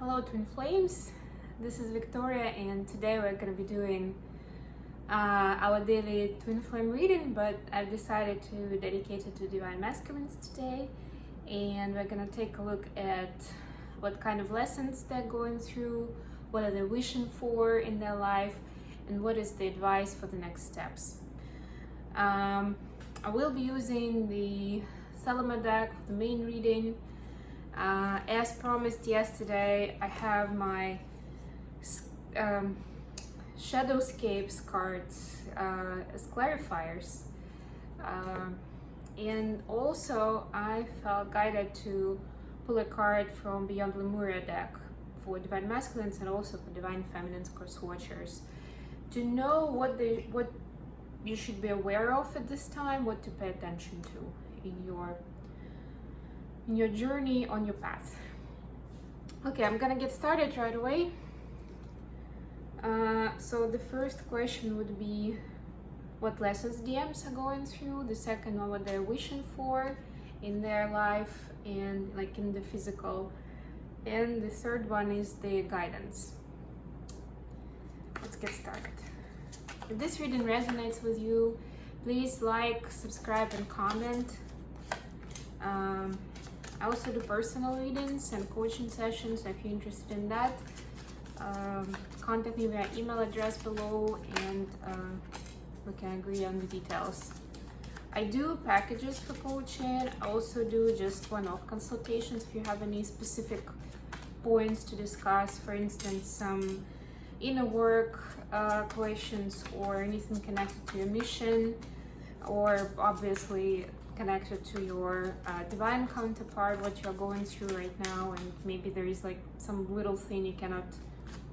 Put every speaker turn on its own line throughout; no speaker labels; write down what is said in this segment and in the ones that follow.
Hello Twin Flames, this is Victoria and today we're going to be doing our daily Twin Flame reading, but I've decided to dedicate it to Divine Masculines today, and we're going to take a look at what kind of lessons they're going through, what are they wishing for in their life, and what is the advice for the next steps. I will be using the Salama deck for the main reading. As promised yesterday, I have my Shadowscapes cards as clarifiers, and also I felt guided to pull a card from Beyond Lemuria deck for Divine Masculines and also for Divine Feminines Cross Watchers to know what you should be aware of at this time, what to pay attention to in your journey on your path. Okay, I'm gonna get started right away. So the first question would be what lessons DMs are going through. The second one, what they're wishing for in their life and like in the physical. And the third one is the guidance. Let's get started. If this reading resonates with you, please like, subscribe, and comment. I also do personal readings and coaching sessions. If you're interested in that, contact me via email address below and we can agree on the details. I do packages for coaching. I also do just one-off consultations if you have any specific points to discuss, for instance, some inner work questions or anything connected to your mission, or obviously connected to your divine counterpart, what you're going through right now, and maybe there is like some little thing you cannot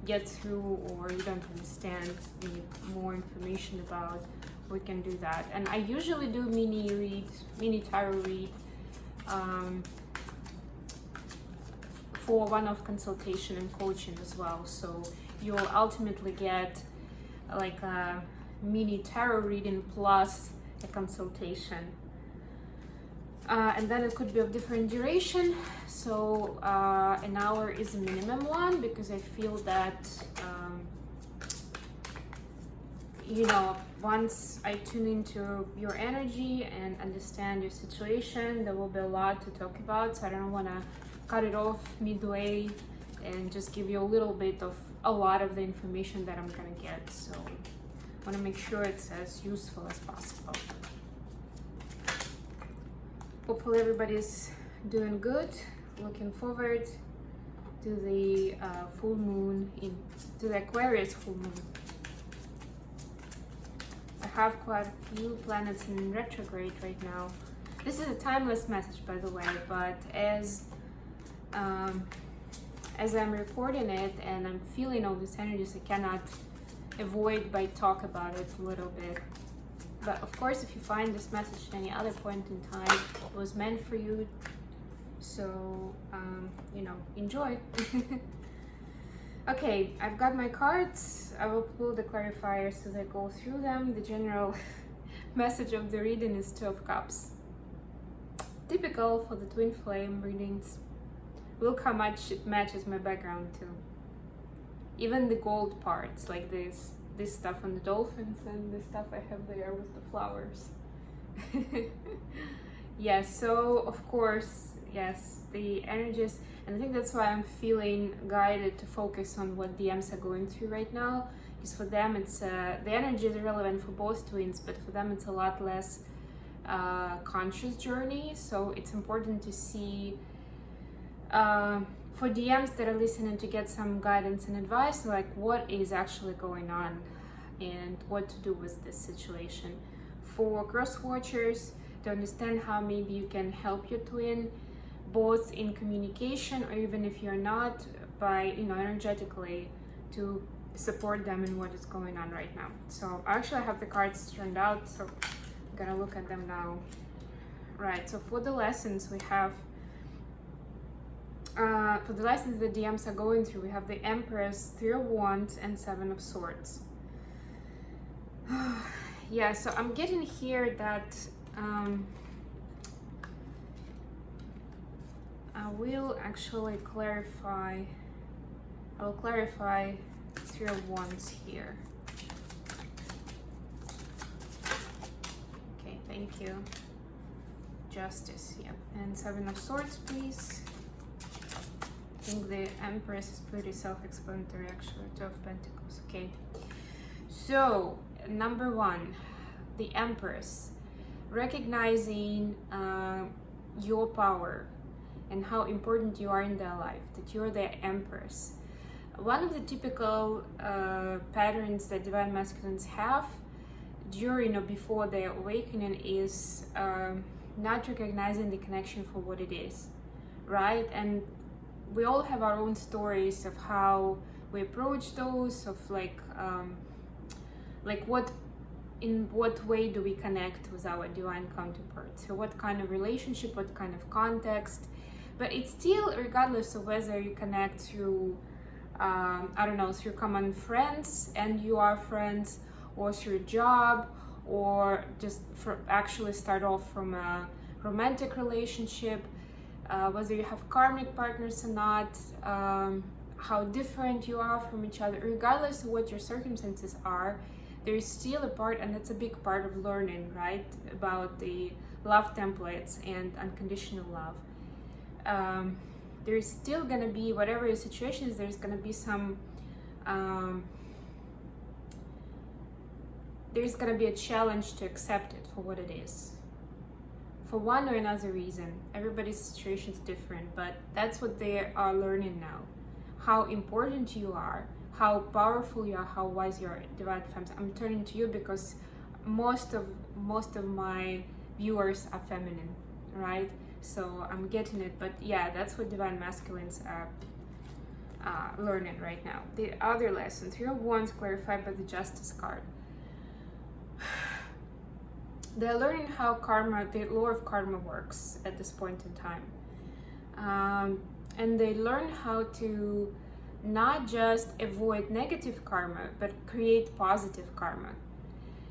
get through or you don't understand, you need more information about, we can do that. And I usually do mini tarot read for one-off consultation and coaching as well, so you'll ultimately get like a mini tarot reading plus a consultation. And then it could be of different duration, so an hour is a minimum one, because I feel that once I tune into your energy and understand your situation, there will be a lot to talk about, so I don't want to cut it off midway and just give you a little bit of a lot of the information that I'm gonna get. So I want to make sure it's as useful as possible. Hopefully everybody's doing good. Looking forward to the full moon, to the Aquarius full moon. I have quite a few planets in retrograde right now. This is a timeless message, by the way, but as I'm reporting it and I'm feeling all these energies, I cannot avoid but talk about it a little bit. But of course, if you find this message at any other point in time, it was meant for you. So, enjoy. Okay, I've got my cards. I will pull the clarifiers as I go through them. The general message of the reading is Two of Cups. Typical for the Twin Flame readings. Look how much it matches my background too. Even the gold parts, like this stuff on the dolphins and the stuff I have there with the flowers. Yes, so of course, yes, the energies, and I think that's why I'm feeling guided to focus on what DMs are going through right now, because for them it's the energy is relevant for both twins, but for them it's a lot less conscious journey, so it's important to see for DMs that are listening to get some guidance and advice, like what is actually going on and what to do with this situation. For cross watchers, to understand how maybe you can help your twin, both in communication or even if you're not, by energetically to support them in what is going on right now. So I actually have the cards turned out, so I'm gonna look at them now. Right, so for the lessons we have for the lessons the DMs are going through, we have the Empress, Three of Wands, and Seven of Swords. Yeah, so I'm getting here that I will actually clarify I'll clarify Three of Wands here. Okay, thank you. Justice, yeah. And Seven of Swords, please. I think the Empress is pretty self-explanatory, actually. Two of Pentacles, okay. So, number one, the Empress. Recognizing your power and how important you are in their life, that you're the Empress. One of the typical patterns that Divine Masculines have during or before their awakening is not recognizing the connection for what it is, right? And we all have our own stories of how we approach those, of like what, in what way do we connect with our divine counterparts? So what kind of relationship, what kind of context? But it's still, regardless of whether you connect through I don't know, through common friends and you are friends, or through a job, or just actually start off from a romantic relationship, whether you have karmic partners or not, how different you are from each other, regardless of what your circumstances are, there is still a part, and that's a big part of learning, right, about the love templates and unconditional love. There's still gonna be, whatever your situation is, there's gonna be some there's gonna be a challenge to accept it for what it is, for one or another reason. Everybody's situation is different, but that's what they are learning now, how important you are, how powerful you are, how wise you are, Divine Femmes. I'm turning to you because most of my viewers are feminine, right? So I'm getting it, but yeah, that's what Divine Masculines are learning right now. The other lesson, Three of Wands clarified by the Justice card. They're learning how karma, the law of karma works at this point in time. And they learn how to not just avoid negative karma, but create positive karma.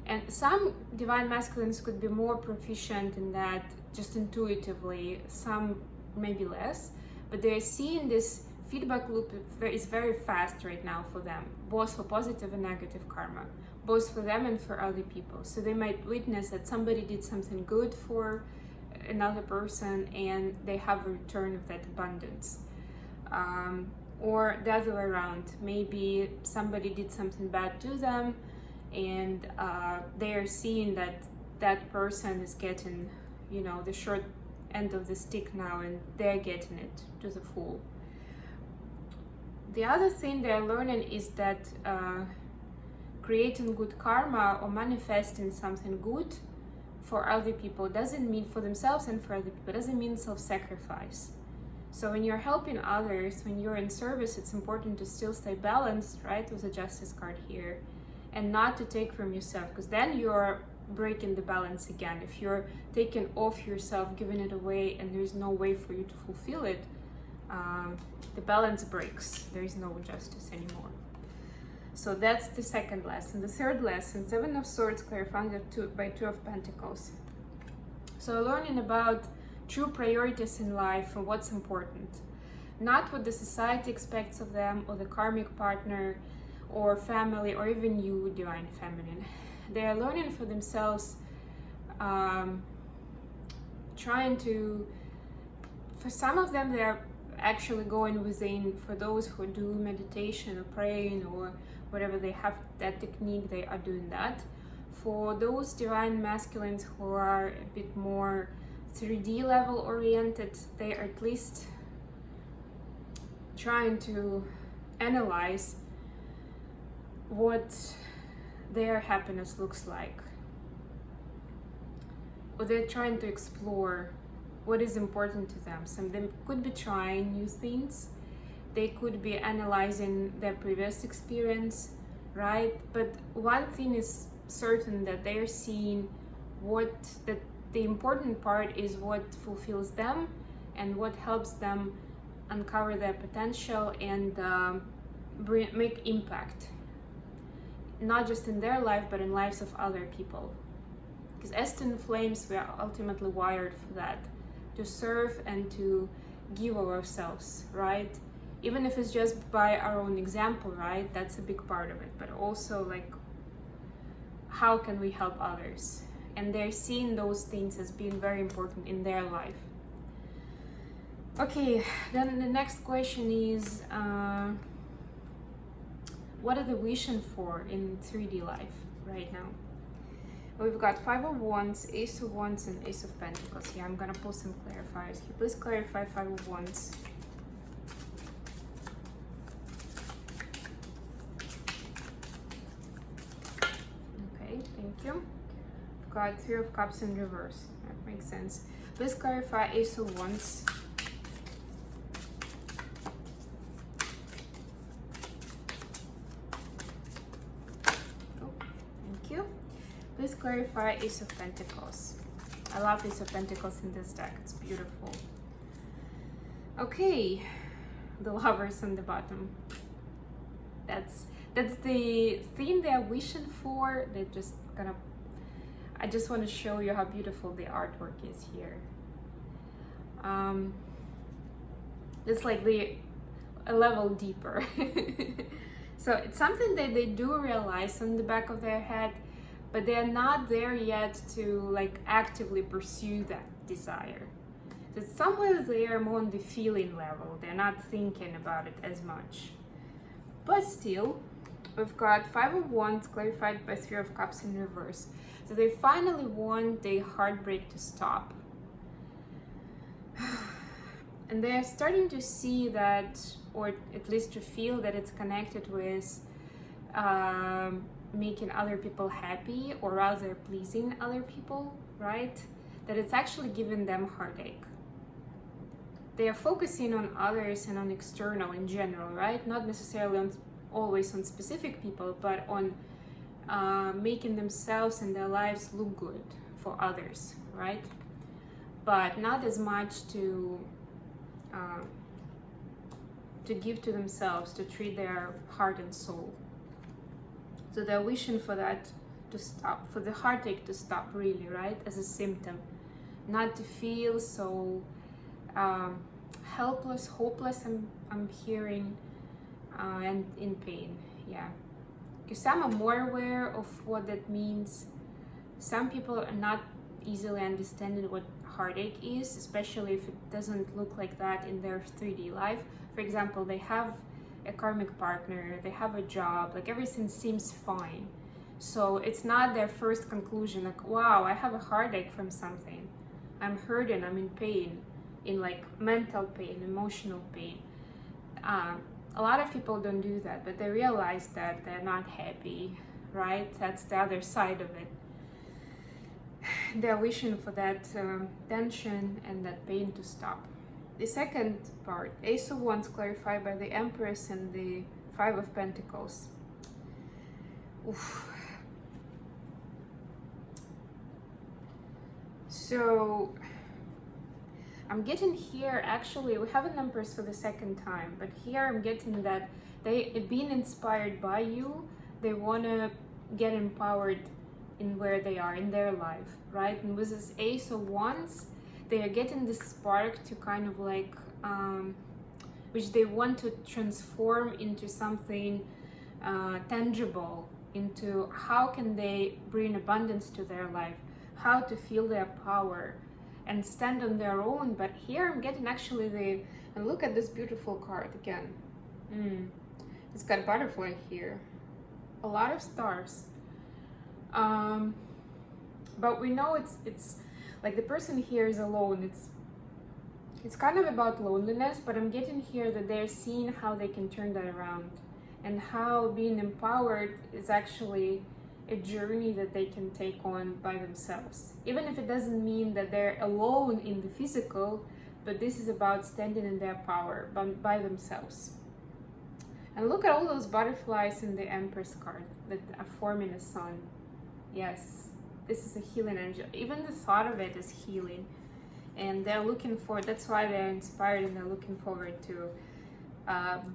And some Divine Masculines could be more proficient in that just intuitively, some maybe less, but they're seeing this feedback loop is very fast right now for them, both for positive and negative karma, both for them and for other people. So they might witness that somebody did something good for another person and they have a return of that abundance. Or the other way around, maybe somebody did something bad to them and they are seeing that that person is getting, you know, the short end of the stick now, and they're getting it to the full. The other thing they're learning is that creating good karma or manifesting something good for other people doesn't mean, for themselves and for other people, doesn't mean self-sacrifice. So when you're helping others, when you're in service, it's important to still stay balanced, right, with the Justice card here, and not to take from yourself, because then you're breaking the balance again. If you're taking off yourself, giving it away, and there's no way for you to fulfill it, the balance breaks. There is no justice anymore. So that's the second lesson. The third lesson, Seven of Swords clarified by Two of Pentacles. So learning about true priorities in life and what's important, not what the society expects of them, or the karmic partner, or family, or even you, Divine Feminine. They are learning for themselves, trying to, for some of them, they are actually going within. For those who do meditation or praying or whatever they have that technique, they are doing that. For those Divine Masculines who are a bit more 3D level oriented, they are at least trying to analyze what their happiness looks like, or they're trying to explore what is important to them. Some of them could be trying new things, they could be analyzing their previous experience, right? But one thing is certain, that they're seeing that the important part is what fulfills them and what helps them uncover their potential and make impact, not just in their life, but in lives of other people. Because as twin flames, we are ultimately wired for that, to serve and to give ourselves, right? even if it's just by our own example, right? That's a big part of it. But also like, how can we help others? And they're seeing those things as being very important in their life. Okay, then the next question is, what are they wishing for in 3D life right now? We've got Five of Wands, Ace of Wands, and Ace of Pentacles. Yeah, I'm gonna pull some clarifiers here. Please clarify Five of Wands. Okay, thank you. We've got Three of Cups in reverse. That makes sense. Please clarify Ace of Wands. Please clarify Ace of Pentacles. I love Ace of Pentacles in this deck. It's beautiful. Okay, the Lovers on the bottom. That's the thing they're wishing for. They're just gonna. I just want to show you how beautiful the artwork is here. It's like a level deeper. So it's something that they do realize on the back of their head, but they're not there yet to like actively pursue that desire. So somewhere they are more on the feeling level. They're not thinking about it as much. But still, we've got Five of Wands clarified by Three of Cups in reverse. So they finally want the heartbreak to stop. And they're starting to see that, or at least to feel that it's connected with making other people happy, or rather pleasing other people, right? That it's actually giving them heartache. They are focusing on others and on external in general, right? Not necessarily on, always on specific people, but on making themselves and their lives look good for others, right? But not as much to give to themselves, to treat their heart and soul. So they're wishing for that to stop, for the heartache to stop, really, right? As a symptom, not to feel so helpless, hopeless. I'm hearing, and in pain. Yeah, because some are more aware of what that means. Some people are not easily understanding what heartache is, especially if it doesn't look like that in their 3D life. For example, they have a karmic partner, they have a job, like everything seems fine. So it's not their first conclusion, like, wow, I have a heartache from something. I'm hurting, I'm in pain, in like mental pain, emotional pain. A lot of people don't do that, but they realize that they're not happy, right? That's the other side of it. They're wishing for that tension and that pain to stop. The second part, Ace of Wands clarified by the Empress and the Five of Pentacles. Oof. So I'm getting here, actually, we have an Empress for the second time, but here I'm getting that they being inspired by you, they want to get empowered in where they are in their life, right? And with this Ace of Wands, they are getting this spark to kind of like, which they want to transform into something tangible, into how can they bring abundance to their life, how to feel their power and stand on their own. But here I'm getting actually and look at this beautiful card again. It's got butterfly here, a lot of stars. But we know it's like the person here is alone. It's kind of about loneliness, but I'm getting here that they're seeing how they can turn that around, and how being empowered is actually a journey that they can take on by themselves. Even if it doesn't mean that they're alone in the physical, but this is about standing in their power by themselves. And look at all those butterflies in the Empress card that are forming a sun. Yes, this is a healing energy. Even the thought of it is healing. And they're looking for, that's why they're inspired, and they're looking forward to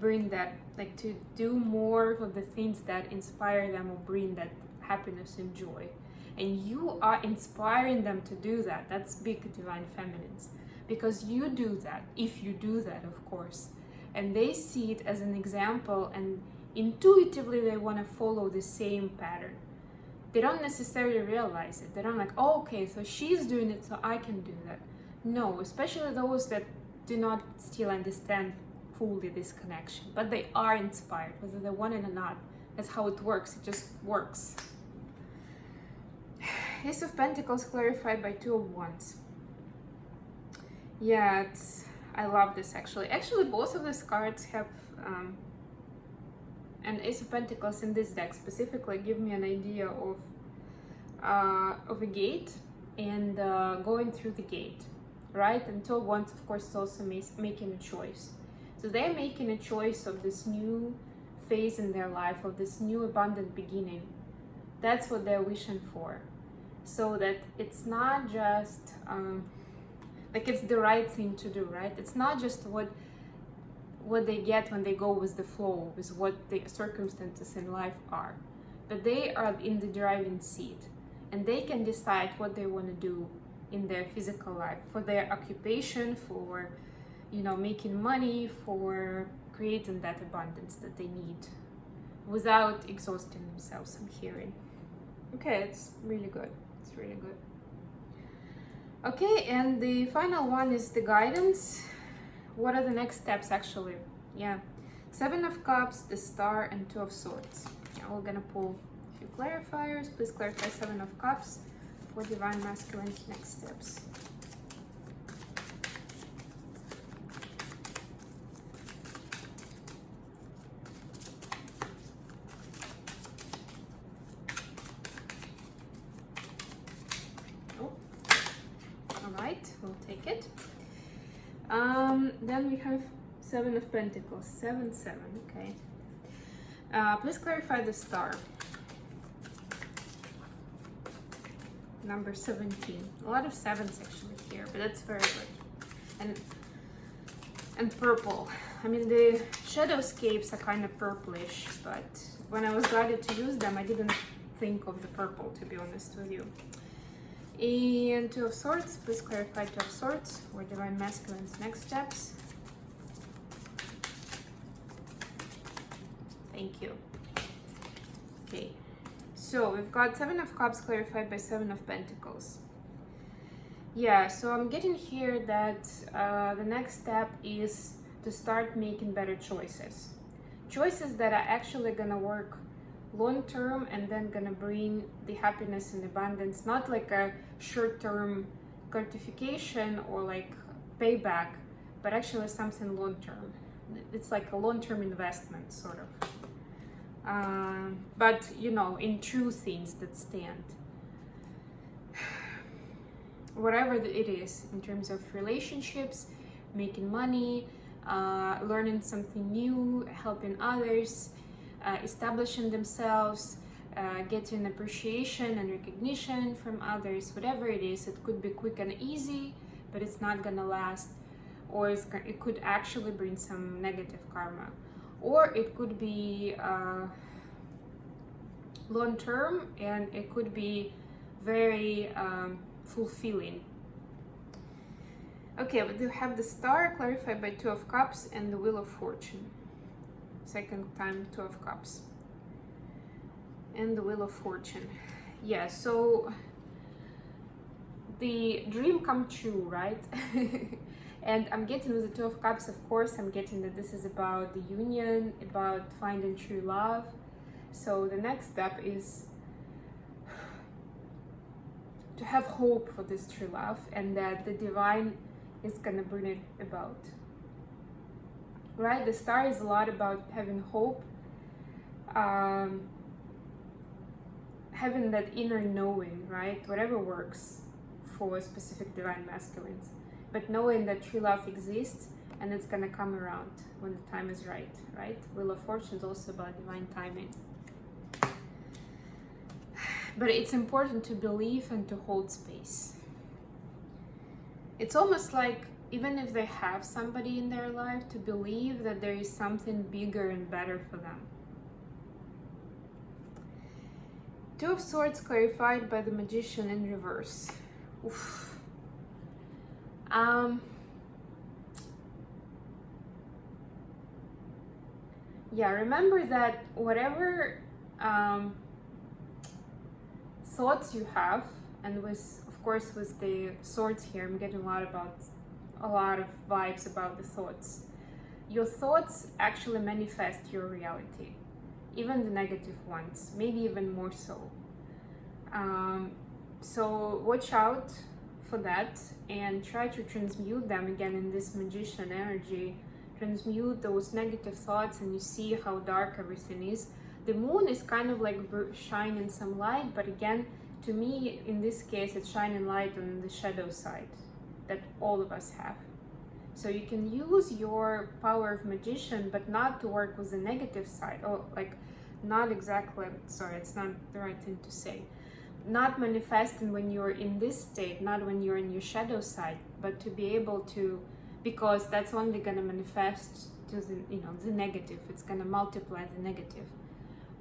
bring that, like to do more of the things that inspire them or bring that happiness and joy. And you are inspiring them to do that. That's big, Divine Feminines. Because you do that, if you do that, of course. and they see it as an example, and intuitively they want to follow the same pattern. They don't necessarily realize it. They don't like, oh, okay, so she's doing it, so I can do that. No, especially those that do not still understand fully this connection, but they are inspired, whether they want it or not. That's how it works. It just works. Ace of Pentacles clarified by Two of Wands. Yeah, I love this actually. Actually, both of these cards have and Ace of Pentacles in this deck specifically give me an idea of a gate and going through the gate, right? And Two of Wands, of course, is also making a choice. So they're making a choice of this new phase in their life, of this new abundant beginning. That's what they're wishing for. So that it's not just like it's the right thing to do, right? It's not just what they get when they go with the flow, with what the circumstances in life are, but they are in the driving seat, and they can decide what they want to do in their physical life, for their occupation, for, you know, making money, for creating that abundance that they need without exhausting themselves. I'm hearing. Okay, it's really good. It's really good. Okay, and the final one is the guidance. What are the next steps, actually? Yeah, Seven of Cups, the Star, and Two of Swords. Yeah, we're gonna pull a few clarifiers. Please clarify Seven of Cups for Divine Masculine's next steps. We'll take it. Then we have Seven of Pentacles, 7-7. Okay. Please clarify the Star. Number 17. A lot of sevens actually here, but that's very good. And purple. I mean, the shadowscapes are kind of purplish, but when I was guided to use them, I didn't think of the purple, to be honest with you. And Two of Swords, please clarify Two of Swords for Divine Masculine's next steps. Thank you. Okay, so we've got Seven of Cups clarified by Seven of Pentacles. Yeah, so I'm getting here that the next step is to start making better choices. Choices that are actually gonna work long term and then gonna bring the happiness and abundance, not like a short-term gratification or like payback, but actually something long-term. It's like a long-term investment, sort of, but you know, in true things that stand, whatever it is, in terms of relationships, making money, learning something new, helping others, establishing themselves, getting appreciation and recognition from others. Whatever it is, it could be quick and easy, but it's not gonna last, or it could actually bring some negative karma, or it could be long term, and it could be very fulfilling. Okay, we do have the Star clarified by Two of Cups and the Wheel of Fortune. Second time Two of Cups and the Wheel of Fortune. Yeah, so the dream come true, right? And I'm getting with the Two of Cups, of course, I'm getting that this is about the union, about finding true love. So the next step is to have hope for this true love, and that the divine is gonna bring it about. Right? The Star is a lot about having hope, having that inner knowing, right? Whatever works for specific Divine Masculines, but knowing that true love exists and it's gonna come around when the time is right, right? Wheel of Fortune is also about divine timing. But it's important to believe and to hold space. It's almost like, even if they have somebody in their life, to believe that there is something bigger and better for them. Two of Swords clarified by the Magician in reverse. Oof. yeah, remember that whatever thoughts you have, and with, of course, with the swords here, I'm getting a lot of vibes about the thoughts. Your thoughts actually manifest your reality, even the negative ones, maybe even more so. So watch out for that and try to transmute them again in this magician energy. Transmute those negative thoughts, and you see how dark everything is. The moon is kind of like shining some light, but again, to me, in this case, it's shining light on the shadow side that all of us have. So you can use your power of magician, but not to work with the negative side, or like not exactly, sorry, it's not the right thing to say. Not manifesting when you're in this state, not when you're in your shadow side, but to be able to, because that's only gonna manifest to the, the negative. It's gonna multiply the negative.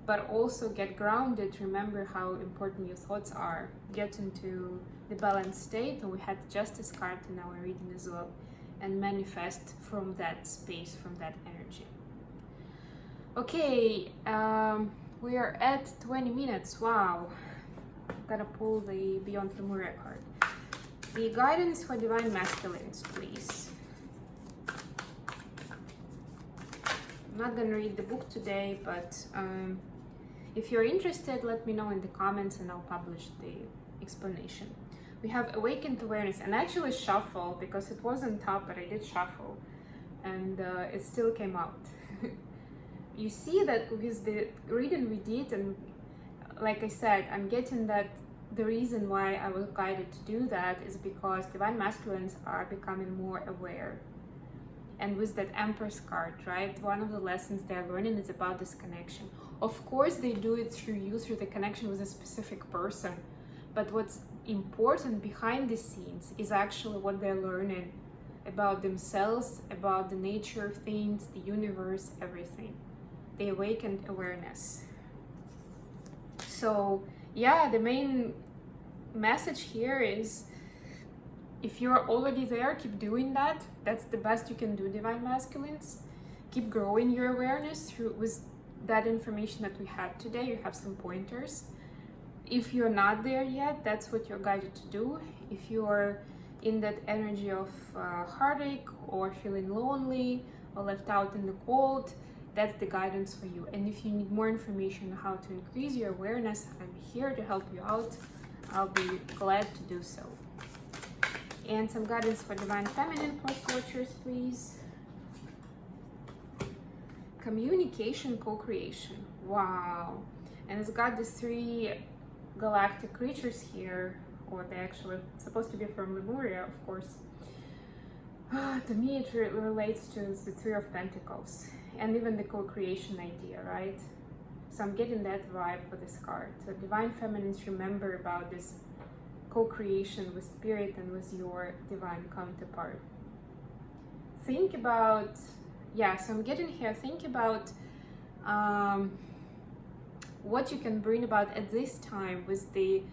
But also get grounded, remember how important your thoughts are. Get into the balanced state, and we had the Justice card in our reading as well, and manifest from that space, from that energy. Okay, we are at 20 minutes. Wow. I'm gonna pull the Beyond Lemuria card. The guidance for divine masculines, please. I'm not gonna read the book today, but if you're interested, let me know in the comments and I'll publish the explanation. We have awakened awareness, and actually shuffle, because it wasn't top, but I did shuffle, and it still came out. You see that with the reading we did, and like I said, I'm getting that the reason why I was guided to do that is because divine masculines are becoming more aware. And with that Empress card, right, one of the lessons they're learning is about this connection. Of course, they do it through you, through the connection with a specific person. But what's important behind the scenes is actually what they're learning about themselves, about the nature of things, the universe, everything. They awakened awareness. So yeah, the main message here is, if you're already there, keep doing that. That's the best you can do, divine masculines. Keep growing your awareness through with that information that we had today. You have some pointers. If you're not there yet, that's what you're guided to do. If you're in that energy of heartache, or feeling lonely, or left out in the cold, that's the guidance for you. And if you need more information on how to increase your awareness, I'm here to help you out. I'll be glad to do so. And some guidance for divine feminine plus watchers, please. Communication, co-creation. Wow. And it's got these 3 galactic creatures here, or they actually supposed to be from Lemuria, of course. To me, it relates to the 3 of Pentacles, and even the co-creation idea, right? So I'm getting that vibe for this card. So divine feminines, remember about this co-creation with spirit and with your divine counterpart. Think about, yeah, so I'm getting here, think about what you can bring about at this time with the,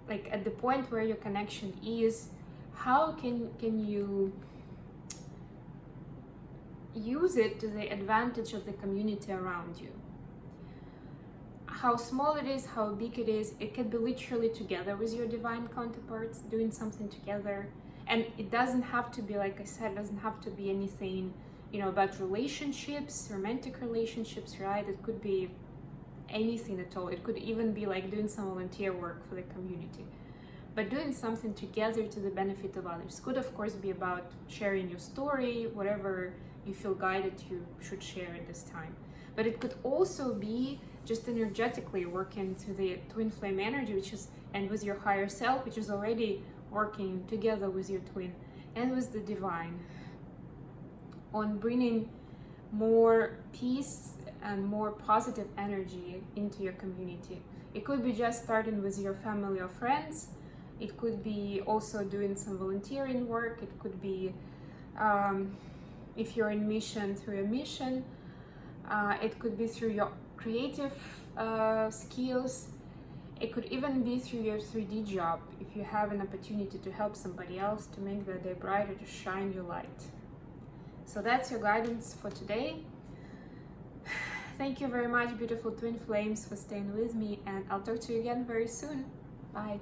like at the point where your connection is. How can you use it to the advantage of the community around you? How small it is, how big it is, it can be literally together with your divine counterparts, doing something together. And it doesn't have to be, like I said, it doesn't have to be anything, about relationships, romantic relationships, right? It could be anything at all. It could even be like doing some volunteer work for the community. But doing something together to the benefit of others. Could of course be about sharing your story, whatever you feel guided you should share at this time. But it could also be just energetically working through the twin flame energy, which is, and with your higher self, which is already working together with your twin and with the divine, on bringing more peace and more positive energy into your community. It could be just starting with your family or friends. It could be also doing some volunteering work. It could be, if you're in mission, through a mission. It could be through your creative skills. It could even be through your 3D job, if you have an opportunity to help somebody else, to make their day brighter, to shine your light. So that's your guidance for today. Thank you very much, beautiful twin flames, for staying with me, and I'll talk to you again very soon. Bye.